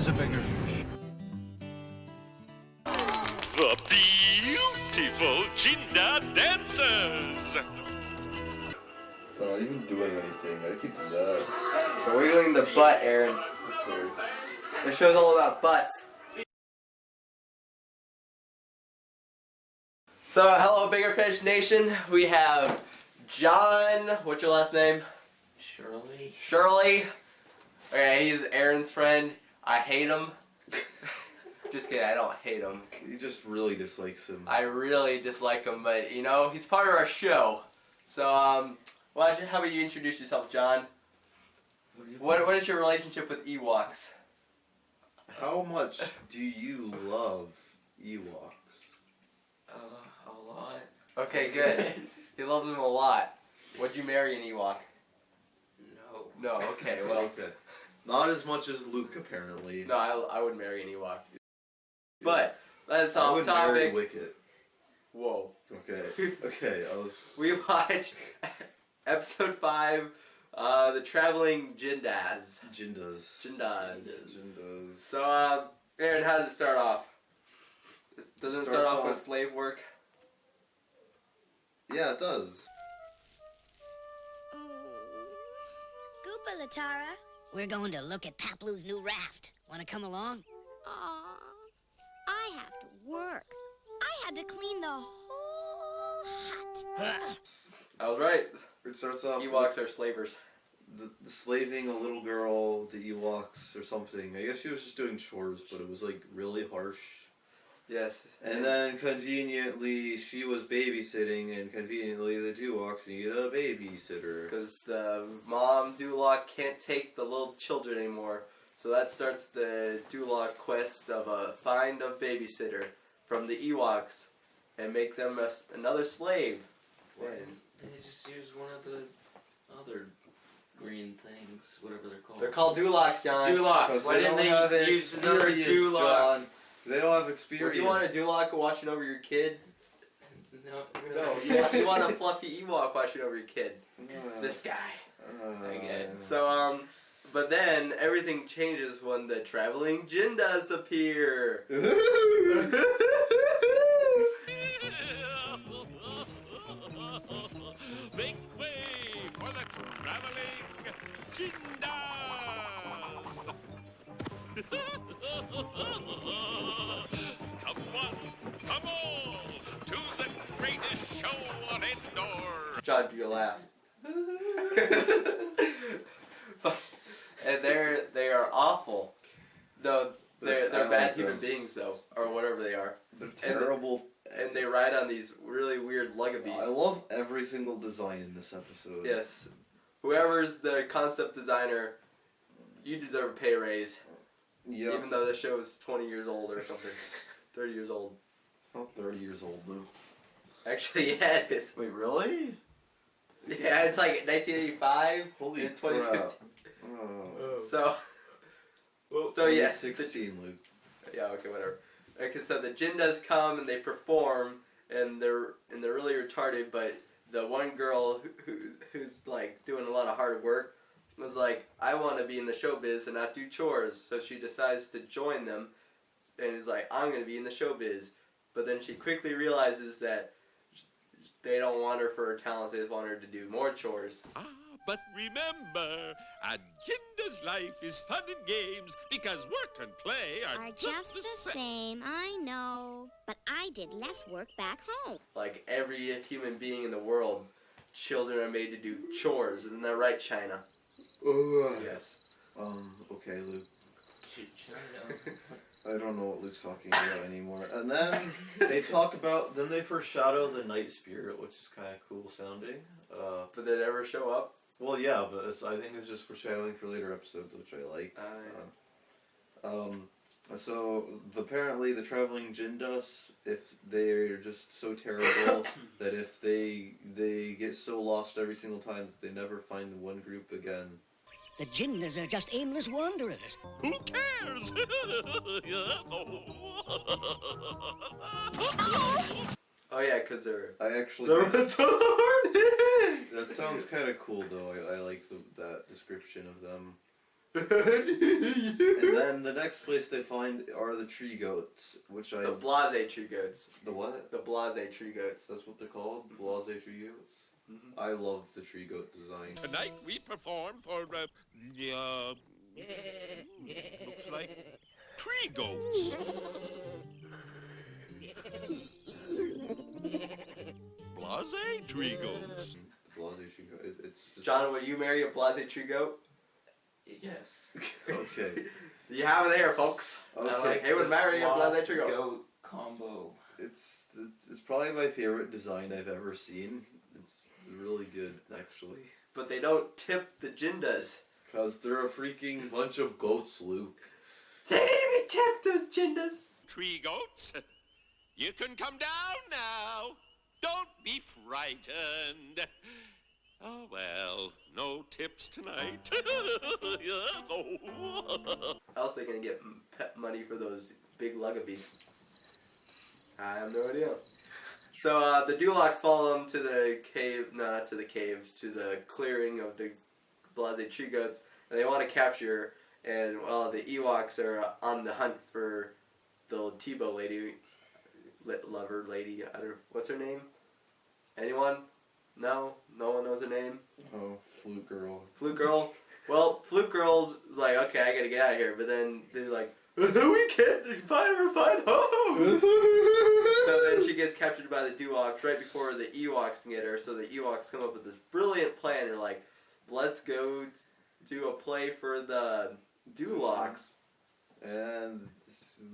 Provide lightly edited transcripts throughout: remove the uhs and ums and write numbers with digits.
is a bigger fish. The beautiful Jinda dancers! They're not even doing anything. I keep that. So we're doing the butt, Aaron. Okay. The show's all about butts. So, hello Bigger Fish Nation. We have John, what's your last name? Shirley. Okay, he's Aaron's friend. I hate him. Just kidding, I don't hate him. He just really dislikes him. I really dislike him, but you know, he's part of our show. So, how about you introduce yourself, John? What is your relationship with Ewoks? How much do you love Ewoks? A lot. Okay, good. You love them a lot. Would you marry an Ewok? No. No, okay, well. Okay. Not as much as Luke, apparently. No, I would marry an Ewok. But, that's I off would marry topic. Wicket. Whoa. Okay. Okay, We watched episode 5, the traveling Jindas. Jindas. So, Aaron, how does it start off? Doesn't it start off with slave work? Yeah, it does. Goopa Latara. We're going to look at Paplu's new raft. Want to come along? Aw, I have to work. I had to clean the whole hut. I was right. It starts off Ewoks are slavers. the slaving a little girl, the Ewoks or something. I guess she was just doing chores, but it was like really harsh. Yes. And then conveniently she was babysitting, and conveniently the Ewoks need a babysitter. Because the mom Duloc can't take the little children anymore. So that starts the Duloc quest of find a babysitter from the Ewoks and make them another slave. Why didn't they just use one of the other green things, whatever they're called? They're called Dulocs, John. Dulocs. Why didn't they use another Duloc? John. They don't have experience. Or do you want a Duloc watching over your kid? No, No, you want a fluffy Ewok watching over your kid. This guy. I get it. So, but then everything changes when the traveling Jindas appear. Make way for the traveling Jindas! Come on, come all to the greatest show on Endor! John, do you laugh? And they are awful. Though they're bad human beings though, or whatever they are. They're terrible. And they ride on these really weird lugabees. I love every single design in this episode. Yes. Whoever's the concept designer, you deserve a pay raise. Yeah. Even though the show is 20 years old or something. 30 years old. It's not 30 years old, though. Actually, yeah, it is. Wait, really? Yeah, it's like 1985. Holy it's 2015. crap. Oh. So yeah. 16, Luke. Yeah, okay, whatever. Okay, so the Jindas come and they perform, and they're really retarded. But the one girl who's like doing a lot of hard work was like, I want to be in the showbiz and not do chores. So she decides to join them, and is like, I'm gonna be in the showbiz. But then she quickly realizes that they don't want her for her talents. They just want her to do more chores. But remember, a Jinda's life is fun and games because work and play are Just the same, I know. But I did less work back home. Like every human being in the world, children are made to do chores. Isn't that right, China? Yes. Okay, Luke. China. I don't know what Luke's talking about anymore. And then they foreshadow the night spirit, which is kind of cool sounding. But did it ever show up? Well, yeah, but I think it's just foreshadowing for later episodes, which I like. So apparently the traveling Jindas, if they're just so terrible that if they get so lost every single time that they never find one group again. The Jindas are just aimless wanderers. Who cares? Oh yeah, because they're That sounds kind of cool, though. I like that description of them. And then the next place they find are the tree goats, which I... The blase tree goats. The what? The blase tree goats. That's what they're called? Blase tree goats? Mm-hmm. I love the tree goat design. Tonight we perform for, looks like tree goats. Blase tree goats. Blase tree goat. It's just... John, will you marry a blase tree goat? Yes. Okay. You have it there, folks. Okay. I like He would the marry a sloth blase tree goat. goat combo. It's probably my favorite design I've ever seen. It's really good, actually. But they don't tip the Jindas. Because they're a freaking bunch of goats, Luke. They didn't even tip those Jindas. Tree goats, you can come down now. Don't be frightened. Oh, well, no tips tonight. How else are they going to get pet money for those big lugabies? I have no idea. So the Dulocs follow them to the cave, no, not to the cave, to the clearing of the blase tree goats, and they want to capture her. And while the Ewoks are on the hunt for the little Tebow lady, lover lady, I don't know, what's her name? Anyone? No? No one knows her name? Oh, Flute Girl. Flute Girl? Well, Flute Girl's like, okay, I gotta get out of here, but then they're like, we can't find home! So then she gets captured by the Dulocs right before the Ewoks can get her, so the Ewoks come up with this brilliant plan. They're like, let's go do a play for the Dulocs. And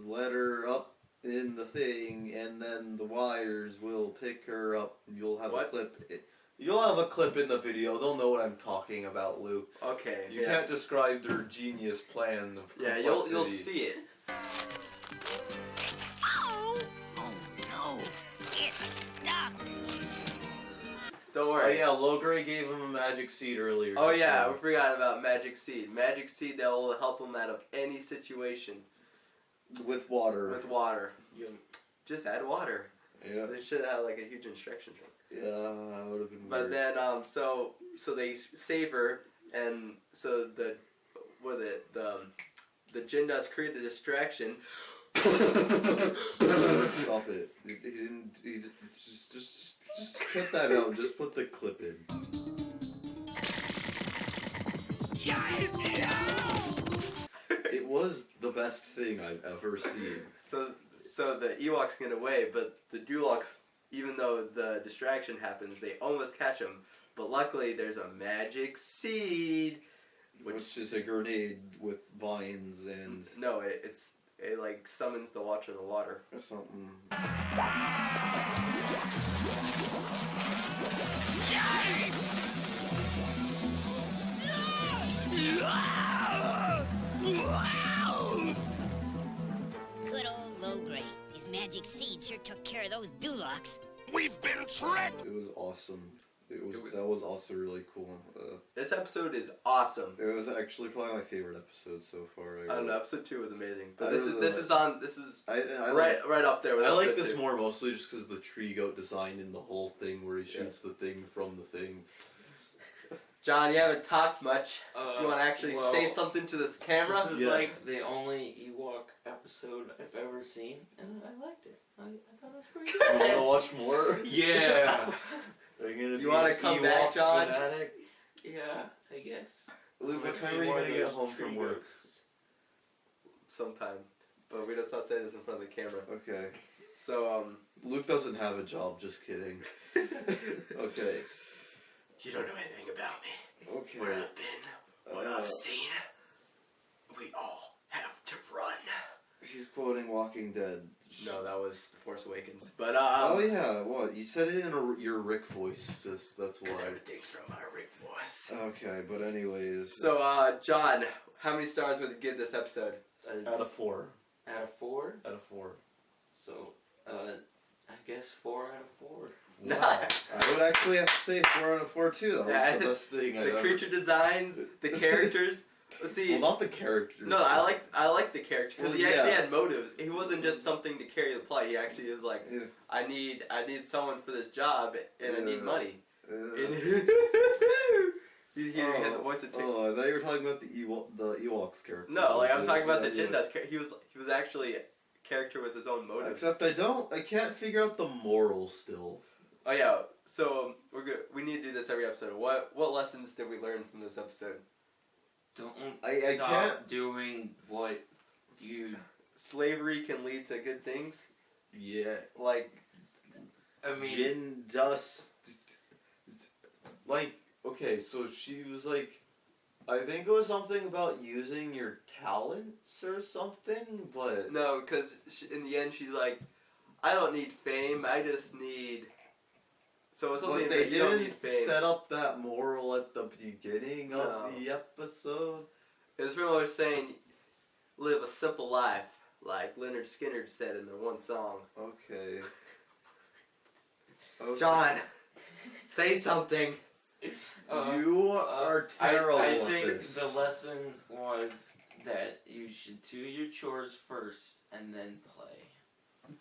let her up in the thing, and then the wires will pick her up. You'll have What? a clip. You'll have a clip in the video. They'll know what I'm talking about, Luke. Okay, You yeah. can't describe their genius plan of Yeah, complexity. you'll see it. Oh! Oh no! It's stuck! Don't Oh worry. yeah, Logray gave him a magic seed earlier. Oh just yeah, now. we forgot about Magic Seed. Magic Seed that will help them out of any situation With water. with water. You just add water. Yeah. They should have had like a huge instruction thing. Yeah, that would have been But weird. then, so they save her, and so the Jindas create a distraction. Stop it. He didn't. Just cut that out. Just put the clip in. It was the best thing I've ever seen. So the Ewoks get away, but the Dulocs, even though the distraction happens, they almost catch them. But luckily, there's a magic seed, Which is a grenade with vines and no, it like summons the Watcher of the Water. or something. Good old Logray. His magic seed sure took care of those Dulocs. We've been tricked. It was awesome. That was also really cool. This episode is awesome. It was actually probably my favorite episode so far. I don't know, episode 2 was amazing, but I this really is I right up there with I like episode this 2. more mostly just because of the tree goat design in the whole thing where he shoots the thing from the thing. John, you haven't talked much. You want to actually well, say something to this camera? This is Yeah. like the only Ewok episode I've ever seen, and I liked it. I thought it was pretty You good. want to watch more? Yeah. Are you You wanna come back, John? Fanatic? Yeah, I guess. Luke, what Let's time see are you more gonna of get those home tree from work? goats. Sometime, but we just not say this in front of the camera. Okay. So Luke doesn't have a job. Just kidding. Okay. you don't know anything about me. Okay. Where I've been, what I've seen. We all have to run. She's quoting Walking Dead. No, that was The Force Awakens. But Oh yeah, what? You said it in your Rick voice. Just that's because why. everything's from my Rick voice. Okay, but anyways. So John, how many stars would you give this episode? Out of 4. Out of 4, Out of 4. so I guess 4 out of 4. Wow. I would actually have to say 4 out of 4 too. That was Yeah, the best thing I've The ever. creature designs, the characters. Let's see. Well, not the characters. No, I like the character because Well, he actually yeah. had motives. He wasn't just something to carry the plot. He actually was like, Yeah. I need someone for this job and I need Yeah. money. Uh, And You had the voice of Tinker. Oh, I thought you were talking about the Ewoks character. No, like I'm talking about the Yeah. Jindas character. He was actually a character with his own motives. Except I can't figure out the moral still. Oh yeah, so we're good. We need to do this every episode. What lessons did we learn from this episode? Don't I stop can't- doing what you. Slavery can lead to good things. Yeah. Like I mean, Jindas. Like, okay, so she was like, I think it was something about using your talents or something, but no, because in the end she's like, I don't need fame. I just need. So it's something but they that you don't didn't need fame. set up that moral at the beginning No. of the episode. It's pretty much saying, live a simple life, like Leonard Skinner said in their one song. Okay. John, say something. You are terrible I at think this. the lesson was that you should do your chores first and then play.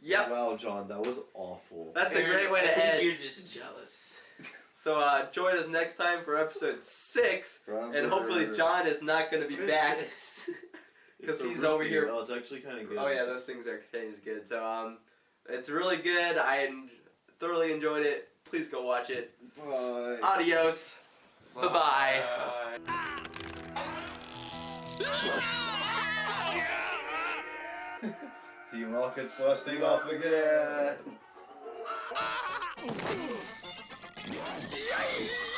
Yep, Wow, John, that was awful. that's a great way I to think end. You're just jealous. So join us next time for episode 6, and hopefully John is not going to be back because It's a he's over review. here. Oh, it's actually kind of good. Oh yeah, those things are contained is good. So it's really good. I thoroughly enjoyed it. Please go watch it. Bye. Adios. Bye-bye. Team Rocket's busting off again. Yeah!